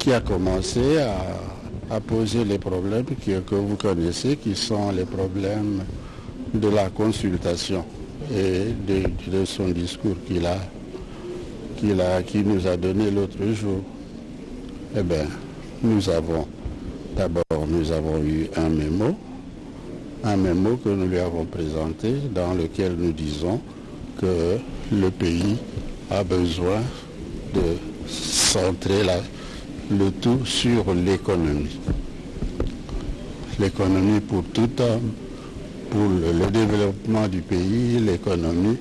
qui a commencé à poser les problèmes que vous connaissez, qui sont les problèmes de la consultation et de son discours qui nous a donné l'autre jour. Eh bien, nous avons eu un mémo que nous lui avons présenté dans lequel nous disons que le pays a besoin de centrer le tout sur l'économie. L'économie pour tout homme, pour le développement du pays, l'économie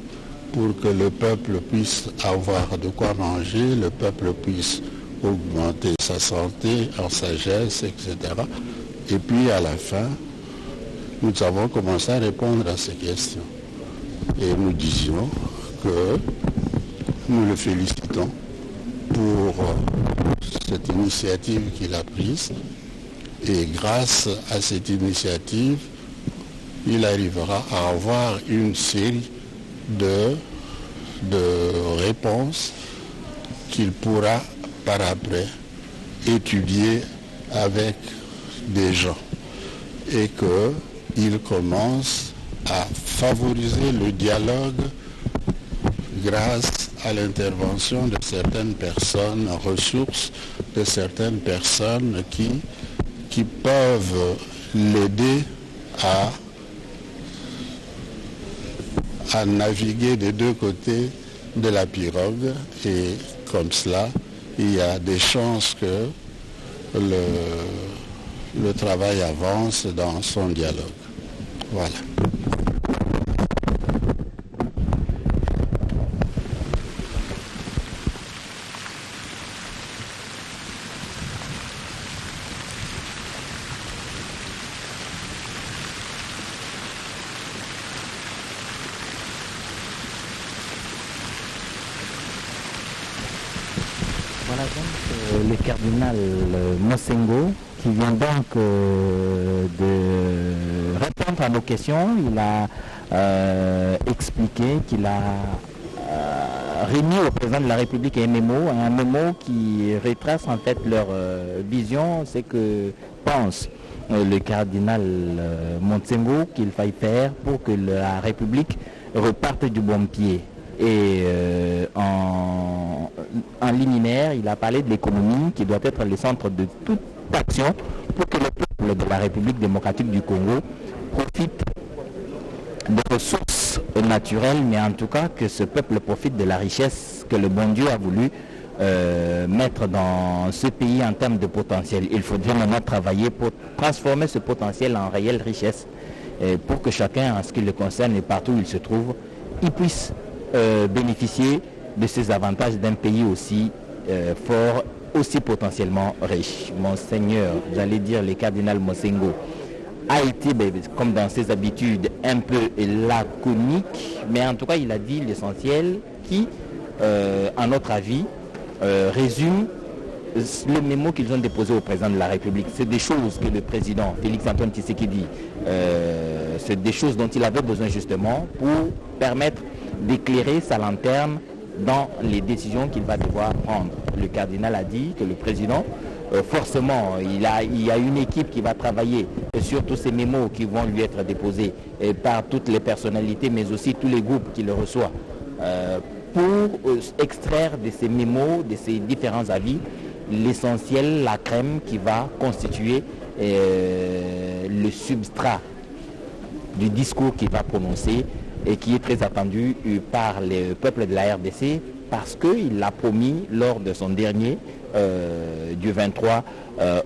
pour que le peuple puisse avoir de quoi manger, le peuple puisse augmenter sa santé, en sagesse, etc. Et puis à la fin, nous avons commencé à répondre à ces questions. Et nous disions que nous le félicitons pour cette initiative qu'il a prise. Et grâce à cette initiative, il arrivera à avoir une série de réponses qu'il pourra par après étudier avec des gens et qu'il commence à favoriser le dialogue grâce à l'intervention de certaines personnes, ressources de certaines personnes qui peuvent l'aider à naviguer des deux côtés de la pirogue, et comme cela, il y a des chances que le travail avance dans son dialogue. Voilà. Voilà donc le cardinal Mosengo qui vient donc de répondre à nos questions. Il a expliqué qu'il a remis au président de la République un mémo qui retrace en fait leur vision, c'est que pense le cardinal Mosengo qu'il faille faire pour que la République reparte du bon pied. Et en liminaire, il a parlé de l'économie qui doit être le centre de toute action pour que le peuple de la République démocratique du Congo profite des ressources naturelles, mais en tout cas que ce peuple profite de la richesse que le bon Dieu a voulu mettre dans ce pays en termes de potentiel. Il faudrait maintenant travailler pour transformer ce potentiel en réelle richesse pour que chacun, en ce qui le concerne et partout où il se trouve, il puisse bénéficier de ces avantages d'un pays aussi fort, aussi potentiellement riche. Monseigneur, j'allais dire le cardinal Mosengo, a été, comme dans ses habitudes, un peu laconique, mais en tout cas il a dit l'essentiel qui, à notre avis, résume le mémo qu'ils ont déposé au président de la République. C'est des choses que le président Félix-Antoine Tshisekedi, c'est des choses dont il avait besoin justement pour permettre d'éclairer sa lanterne dans les décisions qu'il va devoir prendre. Le cardinal a dit que le président, forcément, il y a une équipe qui va travailler sur tous ces mémos qui vont lui être déposés par toutes les personnalités, mais aussi tous les groupes qui le reçoivent, pour extraire de ces mémos, de ces différents avis, l'essentiel, la crème qui va constituer le substrat du discours qu'il va prononcer et qui est très attendu par le peuple de la RDC parce qu'il l'a promis lors de son dernier du 23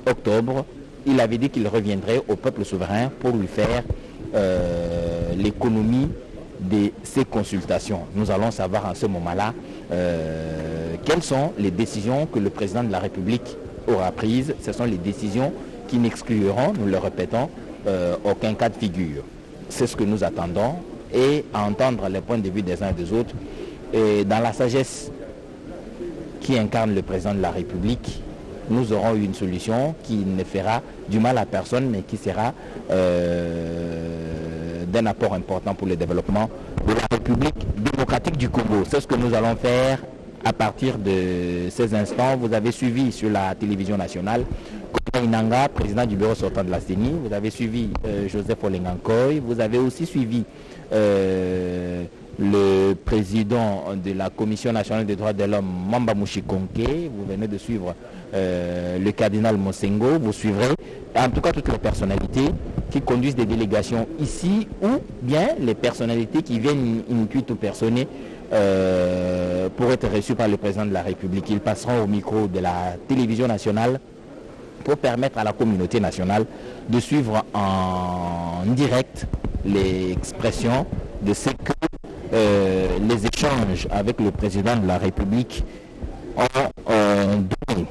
octobre. Il avait dit qu'il reviendrait au peuple souverain pour lui faire l'économie de ces consultations. Nous allons savoir en ce moment-là quelles sont les décisions que le président de la République aura prises. Ce sont les décisions qui n'excluront, nous le répétons, aucun cas de figure. C'est ce que nous attendons et à entendre les points de vue des uns et des autres. Et dans la sagesse qui incarne le président de la République, nous aurons une solution qui ne fera du mal à personne, mais qui sera d'un apport important pour le développement de la République démocratique du Congo. C'est ce que nous allons faire à partir de ces instants. Vous avez suivi sur la télévision nationale Kopa Inanga, président du bureau sortant de la CENI. Vous avez suivi Joseph Olengankoy. Vous avez aussi suivi le président de la Commission nationale des droits de l'homme, Mamba Mouchikonke. Vous venez de suivre le cardinal Mosengo. Vous suivrez en tout cas toutes les personnalités qui conduisent des délégations ici, ou bien les personnalités qui viennent in cuito personne pour être reçues par le président de la République. Ils passeront au micro de la télévision nationale pour permettre à la communauté nationale de suivre en direct l'expression de ce que les échanges avec le président de la République ont donné.